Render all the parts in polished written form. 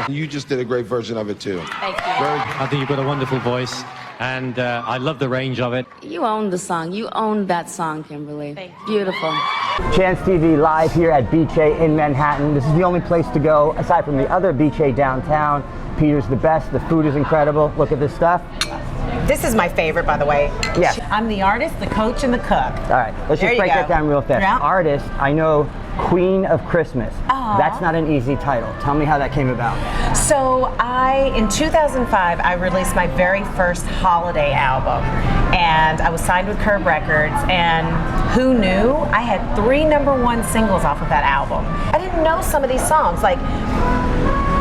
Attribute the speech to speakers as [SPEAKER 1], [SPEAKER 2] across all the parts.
[SPEAKER 1] You just did a great version of it, too.
[SPEAKER 2] Thank you.
[SPEAKER 3] I think you've got a wonderful voice, and I love the range of it.
[SPEAKER 2] You own the song. You own that song, Kimberly.
[SPEAKER 4] Thank you.
[SPEAKER 2] Beautiful.
[SPEAKER 5] ChanceTV live here at Beach A in Manhattan. This is the only place to go, aside from the other Beach A downtown. Peter's the best. The food is incredible. Look at this stuff.
[SPEAKER 4] This is my favorite, by the way.
[SPEAKER 5] Yes.
[SPEAKER 4] I'm the artist, the coach, and the cook.
[SPEAKER 5] All right, let's just break that down real fast.
[SPEAKER 4] Yeah.
[SPEAKER 5] Artist, I know Queen of Christmas.
[SPEAKER 4] Aww.
[SPEAKER 5] That's not an easy title. Tell me how that came about.
[SPEAKER 4] So in 2005, I released my very first holiday album, and I was signed with Curb Records, and who knew? I had 3 #1 singles off of that album. I didn't know some of these songs, like,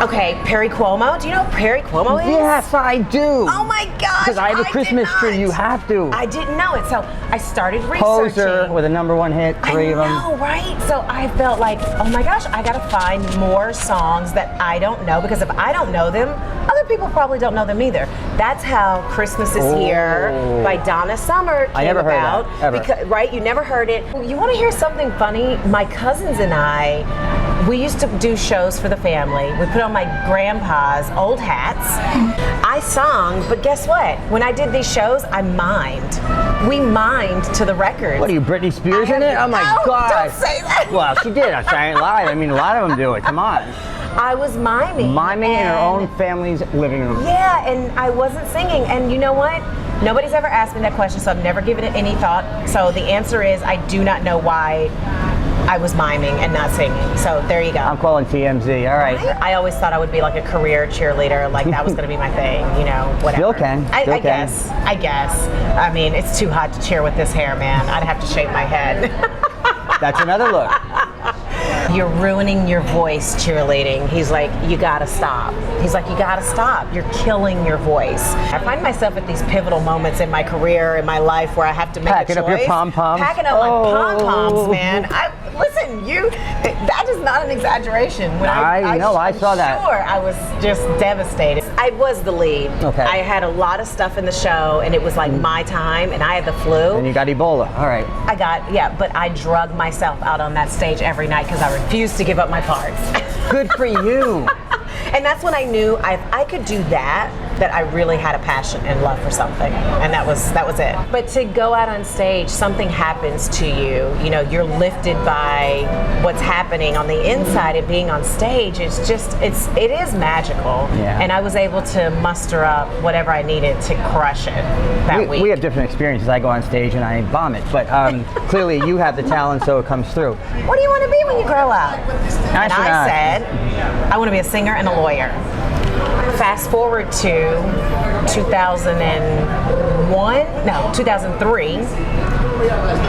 [SPEAKER 4] okay, Perry Como. Do you know who Perry Como is?
[SPEAKER 5] Yes, I do.
[SPEAKER 4] Oh my gosh!
[SPEAKER 5] Because I have a Christmas tree, you have to.
[SPEAKER 4] I didn't know it, so I started researching.
[SPEAKER 5] Poser with a #1 hit, 3 of them.
[SPEAKER 4] I know, right? So I felt like, oh my gosh, I gotta find more songs that I don't know, because if I don't know them, other people probably don't know them either. That's how Christmas is Here by Donna Summer came
[SPEAKER 5] I never heard
[SPEAKER 4] about.
[SPEAKER 5] that, ever.
[SPEAKER 4] Because, right? You never heard it. You wanna hear something funny? My cousins and I, we used to do shows for the family. We put on my grandpa's old hats. I sung, but guess what? When I did these shows, I mimed. We mimed to the records.
[SPEAKER 5] What are you, Britney Spears in it? Oh my God.
[SPEAKER 4] Don't say that.
[SPEAKER 5] Well, she did. I ain't lying. I mean, a lot of them do it. Come on.
[SPEAKER 4] I was miming.
[SPEAKER 5] Miming in her own family's living room.
[SPEAKER 4] Yeah, and I wasn't singing. And you know what? Nobody's ever asked me that question, so I've never given it any thought. So the answer is I do not know why I was miming and not singing. So there you go.
[SPEAKER 5] I'm calling TMZ. All right.
[SPEAKER 4] I always thought I would be like a career cheerleader, like that was going to be my thing, you know, whatever.
[SPEAKER 5] Still can.
[SPEAKER 4] I
[SPEAKER 5] Still can.
[SPEAKER 4] guess. I guess. I mean, it's too hot to cheer with this hair, man. I'd have to shave my head.
[SPEAKER 5] That's another look.
[SPEAKER 4] You're ruining your voice cheerleading. He's like, you gotta stop. He's like, you gotta stop. You're killing your voice. I find myself at these pivotal moments in my career, in my life, where I have to make a choice.
[SPEAKER 5] Packing up your pom-poms.
[SPEAKER 4] Packing up my pom-poms, man. Listen, that is not an exaggeration. When
[SPEAKER 5] I know, I saw that.
[SPEAKER 4] Sure, I was just devastated. I was the lead.
[SPEAKER 5] Okay.
[SPEAKER 4] I had a lot of stuff in the show, and it was like my time, and I had the flu.
[SPEAKER 5] And you got Ebola. All right.
[SPEAKER 4] But I drug myself out on that stage every night because I refused to give up my parts.
[SPEAKER 5] Good for you.
[SPEAKER 4] And that's when I knew I could do that I really had a passion and love for something, and that was it. But to go out on stage, something happens to you. You know, you're lifted by what's happening on the inside, and being on stage, it is magical.
[SPEAKER 5] Yeah.
[SPEAKER 4] And I was able to muster up whatever I needed to crush it that week.
[SPEAKER 5] We have different experiences. I go on stage and I vomit, but clearly you have the talent, so it comes through.
[SPEAKER 4] What do you want to be when you grow up? And I said, I want to be a singer and a lawyer. Fast forward to 2003.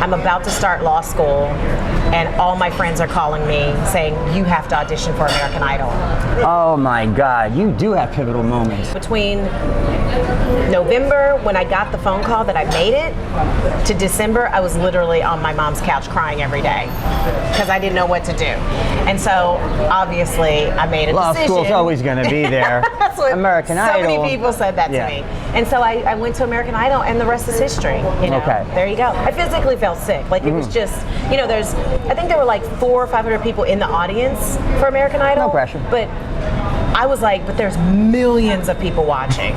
[SPEAKER 4] I'm about to start law school, and all my friends are calling me saying, you have to audition for American Idol.
[SPEAKER 5] Oh my God, you do have pivotal moments.
[SPEAKER 4] Between November, when I got the phone call that I made it, to December, I was literally on my mom's couch crying every day because I didn't know what to do. And so, obviously, I made a
[SPEAKER 5] Law
[SPEAKER 4] decision.
[SPEAKER 5] school's always going to be there.
[SPEAKER 4] That's what
[SPEAKER 5] American
[SPEAKER 4] so
[SPEAKER 5] Idol.
[SPEAKER 4] many people said that to me. And so I went to American Idol, and the rest is history. You know?
[SPEAKER 5] Okay.
[SPEAKER 4] There you go. I physically felt sick. Like, it was just, you know, I think there were like 400 or 500 people in the audience for American Idol.
[SPEAKER 5] No pressure.
[SPEAKER 4] But I was like, but there's millions of people watching.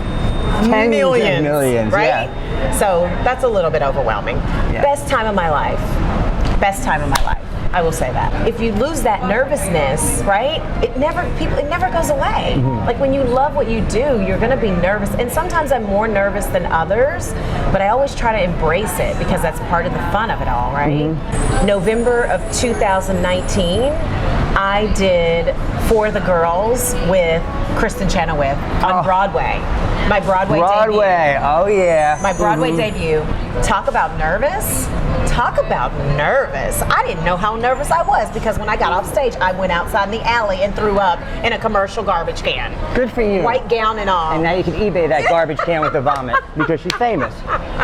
[SPEAKER 5] Tens
[SPEAKER 4] Millions,
[SPEAKER 5] and millions,
[SPEAKER 4] right?
[SPEAKER 5] yeah.
[SPEAKER 4] So that's a little bit overwhelming.
[SPEAKER 5] Yeah.
[SPEAKER 4] Best time of my life. Best time of my life. I will say that. If you lose that nervousness, right? It never goes away.
[SPEAKER 5] Mm-hmm.
[SPEAKER 4] Like when you love what you do, you're gonna be nervous. And sometimes I'm more nervous than others, but I always try to embrace it because that's part of the fun of it all, right?
[SPEAKER 5] Mm-hmm.
[SPEAKER 4] November of 2019, I did For the Girls with Kristen Chenoweth on Broadway. My Broadway debut.
[SPEAKER 5] Oh yeah.
[SPEAKER 4] My Broadway debut. Talk about nervous. Talk about nervous. I didn't know how nervous I was because when I got off stage, I went outside in the alley and threw up in a commercial garbage can.
[SPEAKER 5] Good for you.
[SPEAKER 4] White gown and all.
[SPEAKER 5] And now you can eBay that garbage can with the vomit because she's famous.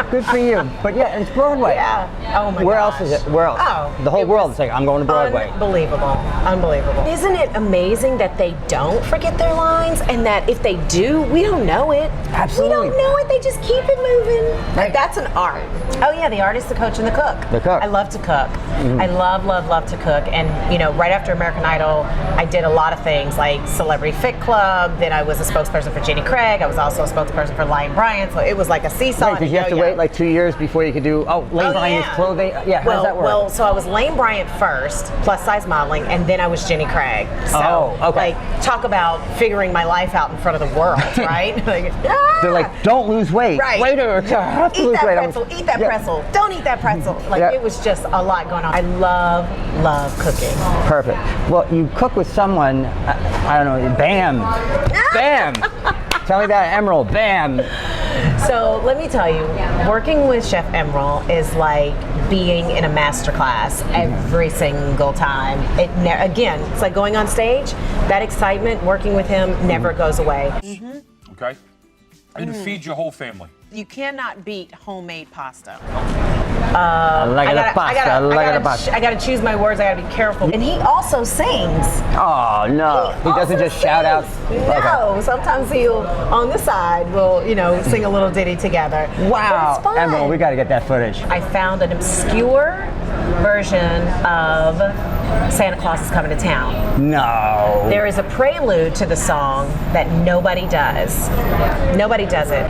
[SPEAKER 5] Good for you. But yeah, it's Broadway.
[SPEAKER 4] Yeah. Oh my
[SPEAKER 5] Where
[SPEAKER 4] gosh.
[SPEAKER 5] else is it? Where else?
[SPEAKER 4] Oh,
[SPEAKER 5] the whole
[SPEAKER 4] it
[SPEAKER 5] world
[SPEAKER 4] was
[SPEAKER 5] is like, I'm going to Broadway.
[SPEAKER 4] Unbelievable. Unbelievable. Isn't it amazing that they don't forget their lines and that if they do, we don't know it?
[SPEAKER 5] Absolutely.
[SPEAKER 4] We don't know it. They just keep it moving.
[SPEAKER 5] Right.
[SPEAKER 4] That's an art. Oh yeah, the artist, the coach, and the cook.
[SPEAKER 5] The cook.
[SPEAKER 4] I love to cook. I love, love, love to cook. And you know, right after American Idol, I did a lot of things like Celebrity Fit Club. Then I was a spokesperson for Jenny Craig. I was also a spokesperson for Lion Bryant. So it was like a seesaw.
[SPEAKER 5] Right, did you have to wait like 2 years before you could do, Lane Bryant's clothing? Yeah, how does that work?
[SPEAKER 4] Well, so I was Lane Bryant first, plus size modeling, and then I was Jenny Craig. So,
[SPEAKER 5] okay.
[SPEAKER 4] like, talk about figuring my life out in front of the world, right? Like,
[SPEAKER 5] They're like, don't lose weight.
[SPEAKER 4] Right.
[SPEAKER 5] Later, I have to
[SPEAKER 4] eat
[SPEAKER 5] lose
[SPEAKER 4] that
[SPEAKER 5] weight.
[SPEAKER 4] pretzel, eat that pretzel, don't eat that pretzel. Like, it was just a lot going on. I love, love cooking.
[SPEAKER 5] Perfect. Well, you cook with someone, I don't know, Bam. Bam. Tell me about Emerald. Bam.
[SPEAKER 4] So let me tell you, working with Chef Emerald is like being in a master class every single time. Again, it's like going on stage. That excitement, working with him, never goes away.
[SPEAKER 6] Okay? And to feed your whole family.
[SPEAKER 4] You cannot beat homemade pasta.
[SPEAKER 5] I
[SPEAKER 4] gotta choose my words. I gotta be careful. And he also sings.
[SPEAKER 5] Oh no, he doesn't
[SPEAKER 4] also
[SPEAKER 5] just shout out.
[SPEAKER 4] sings. No, sometimes he'll on the side we'll sing a little ditty together.
[SPEAKER 5] Wow,
[SPEAKER 4] But it's fun.
[SPEAKER 5] Emerald, we got to get that footage.
[SPEAKER 4] I found an obscure version of Santa Claus is Coming to Town.
[SPEAKER 5] No.
[SPEAKER 4] There is a prelude to the song that nobody does. Nobody does it.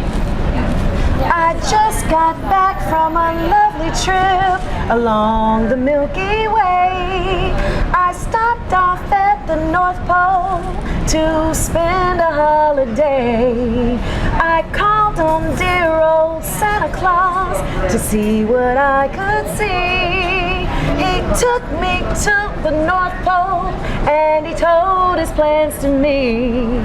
[SPEAKER 4] I just got back from a lovely trip along the Milky Way. I stopped off at the North Pole to spend a holiday. I called on dear old Santa Claus to see what I could see. He took me to the North Pole and he told his plans to me.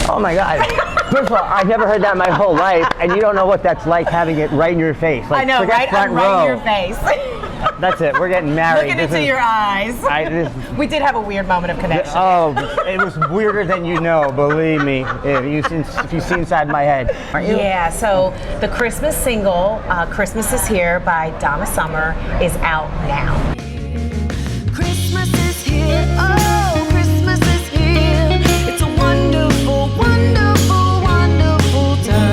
[SPEAKER 5] Oh my God. First of all, I've never heard that in my whole life, and you don't know what that's like having it right in your face. Like,
[SPEAKER 4] I know,
[SPEAKER 5] forget
[SPEAKER 4] right?
[SPEAKER 5] front
[SPEAKER 4] Right
[SPEAKER 5] row.
[SPEAKER 4] in your face.
[SPEAKER 5] That's it. We're getting married.
[SPEAKER 4] Looking into your eyes. We did have a weird moment of connection.
[SPEAKER 5] Oh, it was weirder than you know. Believe me, if you see inside my head.
[SPEAKER 4] Yeah. So the Christmas single, "Christmas Is Here" by Donna Summer, is out now.
[SPEAKER 7] Christmas is here, oh, Christmas is here. It's a wonderful, wonderful, wonderful time.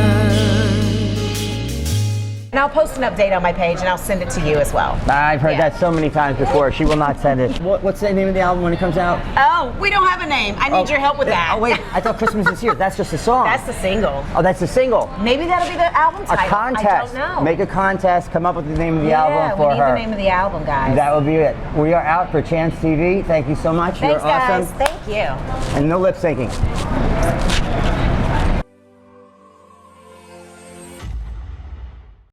[SPEAKER 4] And I'll post an update on my page and I'll send it to you as well.
[SPEAKER 5] I've heard that so many times before. She will not send it. What's the name of the album when it comes out?
[SPEAKER 4] Oh, we don't have a name. I need your help with that.
[SPEAKER 5] Oh wait, I thought Christmas is Here. That's just a song.
[SPEAKER 4] That's the single.
[SPEAKER 5] Oh, that's the single.
[SPEAKER 4] Maybe that'll be the album title.
[SPEAKER 5] A contest.
[SPEAKER 4] I don't know.
[SPEAKER 5] Make a contest. Come up with the name of the album for
[SPEAKER 4] we need
[SPEAKER 5] her.
[SPEAKER 4] the name of the album, guys.
[SPEAKER 5] That will be it. We are out for Chance TV. Thank you so much.
[SPEAKER 4] Thanks,
[SPEAKER 5] You're awesome.
[SPEAKER 4] guys. Thank you.
[SPEAKER 5] And no lip syncing.